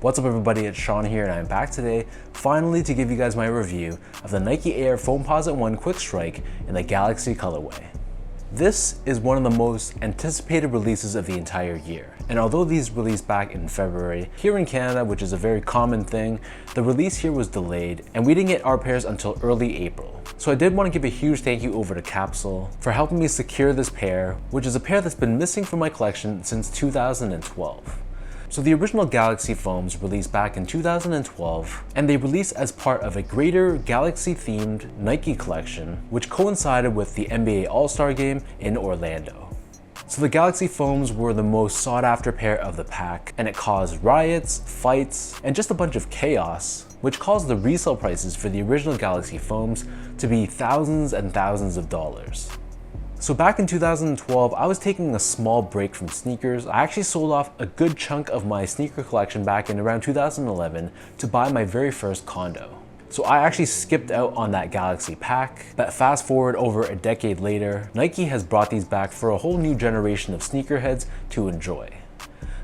What's up everybody, it's Sean here and I'm back today finally to give you guys my review of the Nike Air Foamposite 1 Quick Strike in the Galaxy colorway. This is one of the most anticipated releases of the entire year, and although these released back in February, here in Canada, which is a very common thing, the release here was delayed and we didn't get our pairs until early April. So I did want to give a huge thank you over to Capsule for helping me secure this pair, which is a pair that's been missing from my collection since 2012. So the original Galaxy foams released back in 2012, and they released as part of a greater Galaxy-themed Nike collection, which coincided with the NBA All-Star Game in Orlando. So the Galaxy foams were the most sought-after pair of the pack, and it caused riots, fights, and just a bunch of chaos, which caused the resale prices for the original Galaxy foams to be thousands and thousands of dollars. So back in 2012, I was taking a small break from sneakers. I actually sold off a good chunk of my sneaker collection back in around 2011 to buy my very first condo. So I actually skipped out on that Galaxy pack, but fast forward over a decade later, Nike has brought these back for a whole new generation of sneakerheads to enjoy.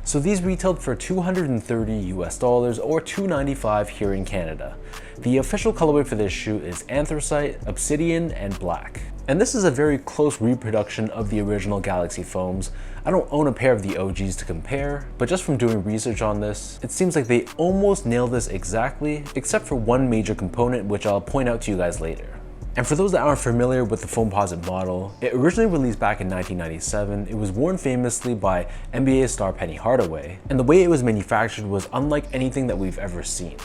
So these retailed for $230 US or $295 here in Canada. The official colorway for this shoe is anthracite, obsidian, and black. And this is a very close reproduction of the original Galaxy foams. I don't own a pair of the OGs to compare, but just from doing research on this, it seems like they almost nailed this exactly, except for one major component, which I'll point out to you guys later. And for those that aren't familiar with the Foamposite model, it originally released back in 1997. It was worn famously by NBA star Penny Hardaway, and the way it was manufactured was unlike anything that we've ever seen.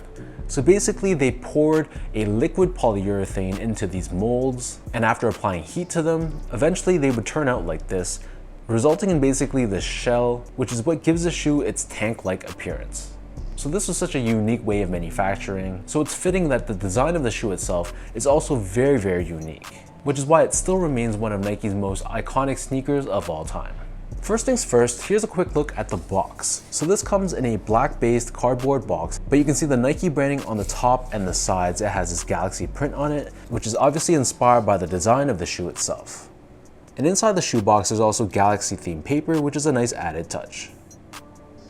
So basically they poured a liquid polyurethane into these molds, and after applying heat to them, eventually they would turn out like this, resulting in basically this shell, which is what gives the shoe its tank-like appearance. So this was such a unique way of manufacturing, so it's fitting that the design of the shoe itself is also very, very unique, which is why it still remains one of Nike's most iconic sneakers of all time. First things first, here's a quick look at the box. So this comes in a black-based cardboard box, but you can see the Nike branding on the top and the sides. It has this Galaxy print on it, which is obviously inspired by the design of the shoe itself. And inside the shoebox, there's also Galaxy-themed paper, which is a nice added touch.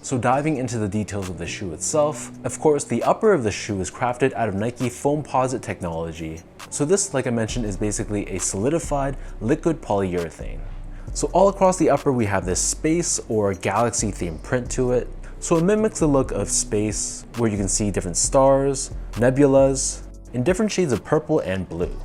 So diving into the details of the shoe itself, of course, the upper of the shoe is crafted out of Nike Foamposite technology. So this, like I mentioned, is basically a solidified liquid polyurethane. So all across the upper, we have this space or Galaxy themed print to it. So it mimics the look of space, where you can see different stars, nebulas, in different shades of purple and blue.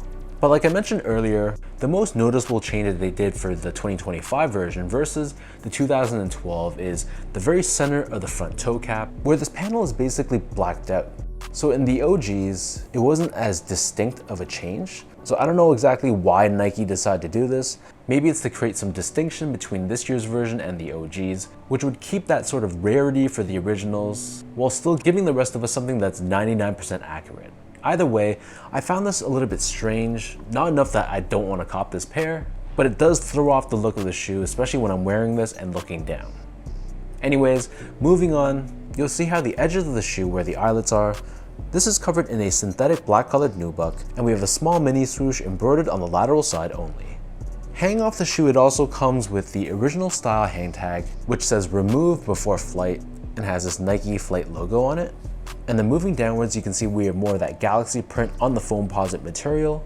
But like I mentioned earlier, the most noticeable change that they did for the 2025 version versus the 2012 is the very center of the front toe cap, where this panel is basically blacked out. So in the OGs, it wasn't as distinct of a change. So I don't know exactly why Nike decided to do this. Maybe it's to create some distinction between this year's version and the OGs, which would keep that sort of rarity for the originals, while still giving the rest of us something that's 99% accurate. Either way, I found this a little bit strange, not enough that I don't want to cop this pair, but it does throw off the look of the shoe, especially when I'm wearing this and looking down. Anyways, moving on, you'll see how the edges of the shoe where the eyelets are, this is covered in a synthetic black colored nubuck, and we have a small mini swoosh embroidered on the lateral side only. Hanging off the shoe, it also comes with the original style hang tag, which says remove before flight and has this Nike flight logo on it. And then moving downwards, you can see we have more of that Galaxy print on the Foamposite material.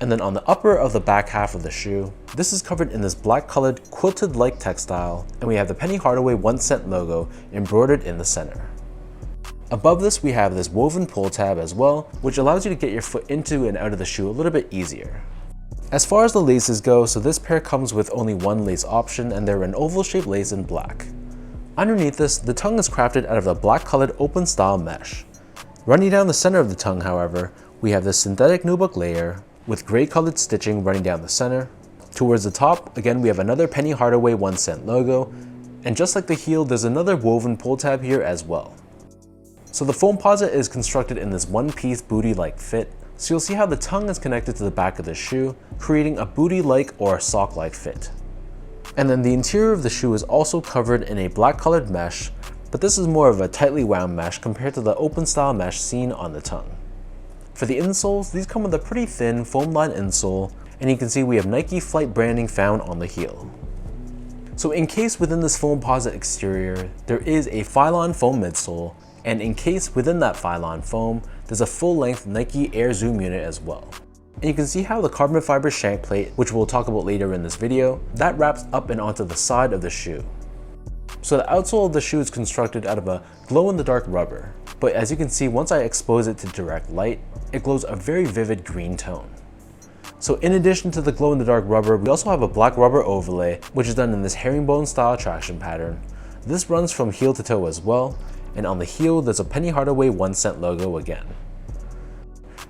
And then on the upper of the back half of the shoe, this is covered in this black colored quilted-like textile, and we have the Penny Hardaway 1 cent logo embroidered in the center. Above this, we have this woven pull tab as well, which allows you to get your foot into and out of the shoe a little bit easier. As far as the laces go, so this pair comes with only one lace option, and they're an oval-shaped lace in black. Underneath this, the tongue is crafted out of the black colored open style mesh. Running down the center of the tongue, however, we have this synthetic nubuck layer with gray colored stitching running down the center. Towards the top, again, we have another Penny Hardaway 1 cent logo, and just like the heel, there's another woven pull tab here as well. So the Foamposite is constructed in this one-piece booty-like fit, so you'll see how the tongue is connected to the back of the shoe, creating a booty-like or sock-like fit. And then the interior of the shoe is also covered in a black colored mesh, but this is more of a tightly wound mesh compared to the open style mesh seen on the tongue. For the insoles, these come with a pretty thin foam lined insole, and you can see we have Nike Flight branding found on the heel. So encased within this Foamposite exterior, there is a Phylon foam midsole, And encased within that Phylon foam, there's a full-length Nike Air Zoom unit as well. And you can see how the carbon fiber shank plate, which we'll talk about later in this video, that wraps up and onto the side of the shoe. So the outsole of the shoe is constructed out of a glow-in-the-dark rubber, but as you can see, once I expose it to direct light, it glows a very vivid green tone. So in addition to the glow-in-the-dark rubber, we also have a black rubber overlay, which is done in this herringbone style traction pattern. This runs from heel to toe as well, and on the heel there's a Penny Hardaway 1 cent logo again.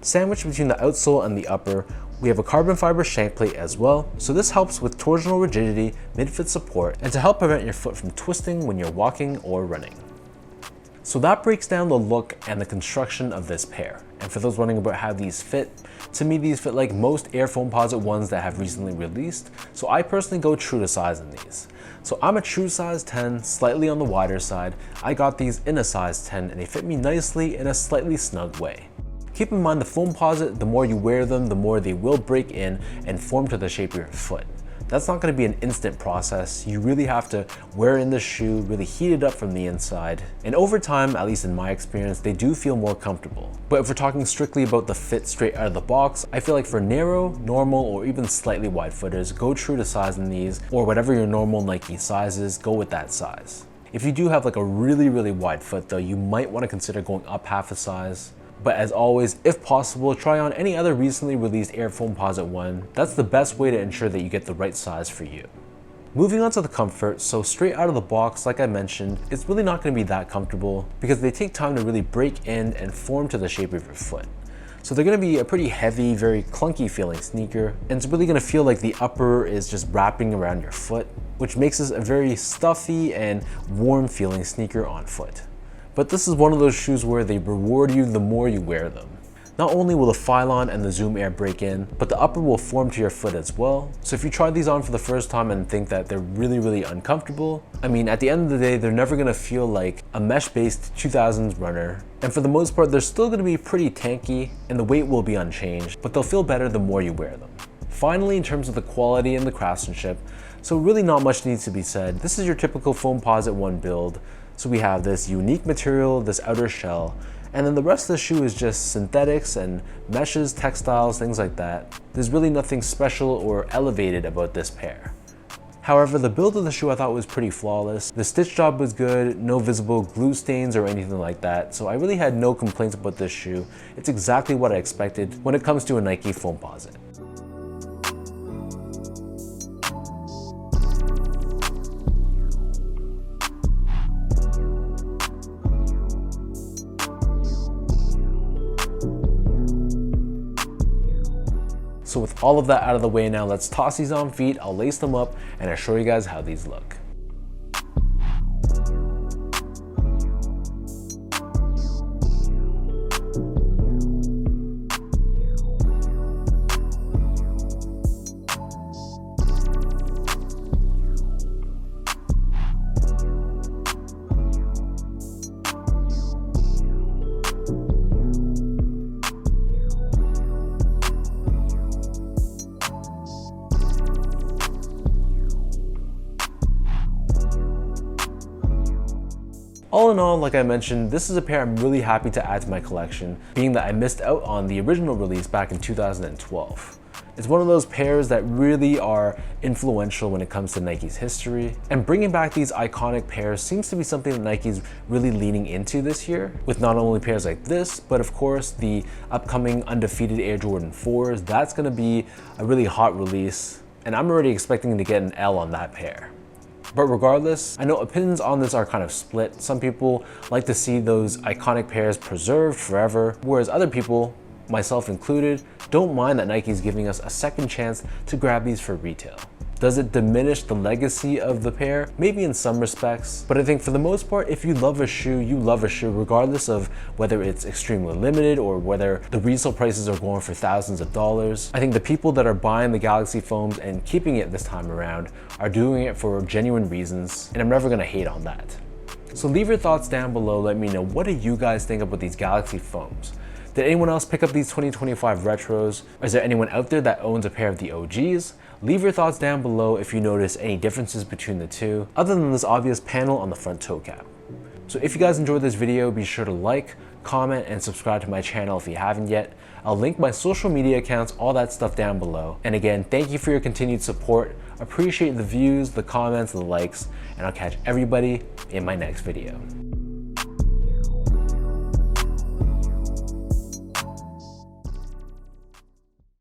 Sandwiched between the outsole and the upper, we have a carbon fiber shank plate as well, so this helps with torsional rigidity, mid-foot support, and to help prevent your foot from twisting when you're walking or running. So that breaks down the look and the construction of this pair. And for those wondering about how these fit, to me these fit like most Air Foamposite ones that have recently released, so I personally go true to size in these. So I'm a true size 10, slightly on the wider side. I got these in a size 10 and they fit me nicely in a slightly snug way. Keep in mind the Foamposite, the more you wear them, the more they will break in and form to the shape of your foot. That's not going to be an instant process. You really have to wear in the shoe, really heat it up from the inside. And over time, at least in my experience, they do feel more comfortable. But if we're talking strictly about the fit straight out of the box, I feel like for narrow, normal, or even slightly wide footers, go true to size in these, or whatever your normal Nike size is, go with that size. If you do have like a really wide foot though, you might want to consider going up half a size. But as always, if possible, try on any other recently released Air Foamposite one. That's the best way to ensure that you get the right size for you. Moving on to the comfort, so straight out of the box, like I mentioned, it's really not going to be that comfortable because they take time to really break in and form to the shape of your foot. So they're going to be a pretty heavy, very clunky feeling sneaker, and it's really going to feel like the upper is just wrapping around your foot, which makes this a very stuffy and warm feeling sneaker on foot. But this is one of those shoes where they reward you the more you wear them. Not only will the Phylon and the Zoom Air break in, but the upper will form to your foot as well. So if you try these on for the first time and think that they're really uncomfortable, I mean, at the end of the day, they're never gonna feel like a mesh-based 2000s runner. And for the most part, they're still gonna be pretty tanky and the weight will be unchanged, but they'll feel better the more you wear them. Finally, in terms of the quality and the craftsmanship, so really not much needs to be said. This is your typical Foamposite 1 build. So we have this unique material, this outer shell, and then the rest of the shoe is just synthetics and meshes, textiles, things like that. There's really nothing special or elevated about this pair. However, the build of the shoe I thought was pretty flawless. The stitch job was good, no visible glue stains or anything like that, so I really had no complaints about this shoe. It's exactly what I expected when it comes to a Nike Foamposite. So with all of that out of the way now, let's toss these on feet, I'll lace them up, and I'll show you guys how these look. All in all, like I mentioned, this is a pair I'm really happy to add to my collection, being that I missed out on the original release back in 2012. It's one of those pairs that really are influential when it comes to Nike's history, and bringing back these iconic pairs seems to be something that Nike's really leaning into this year, with not only pairs like this, but of course the upcoming undefeated Air Jordan 4s. That's going to be a really hot release, and I'm already expecting to get an L on that pair. But regardless, I know opinions on this are kind of split. Some people like to see those iconic pairs preserved forever, whereas other people, myself included, don't mind that Nike's giving us a second chance to grab these for retail. Does it diminish the legacy of the pair? Maybe in some respects, but I think for the most part, if you love a shoe, you love a shoe regardless of whether it's extremely limited or whether the resale prices are going for thousands of dollars. I think the people that are buying the Galaxy Foams and keeping it this time around are doing it for genuine reasons, and I'm never gonna hate on that. So leave your thoughts down below, let me know, what do you guys think about these Galaxy Foams? Did anyone else pick up these 2025 retros? Is there anyone out there that owns a pair of the OGs? Leave your thoughts down below if you notice any differences between the two, other than this obvious panel on the front toe cap. So if you guys enjoyed this video, be sure to like, comment, and subscribe to my channel if you haven't yet. I'll link my social media accounts, all that stuff down below. And again, thank you for your continued support. Appreciate the views, the comments, the likes, and I'll catch everybody in my next video.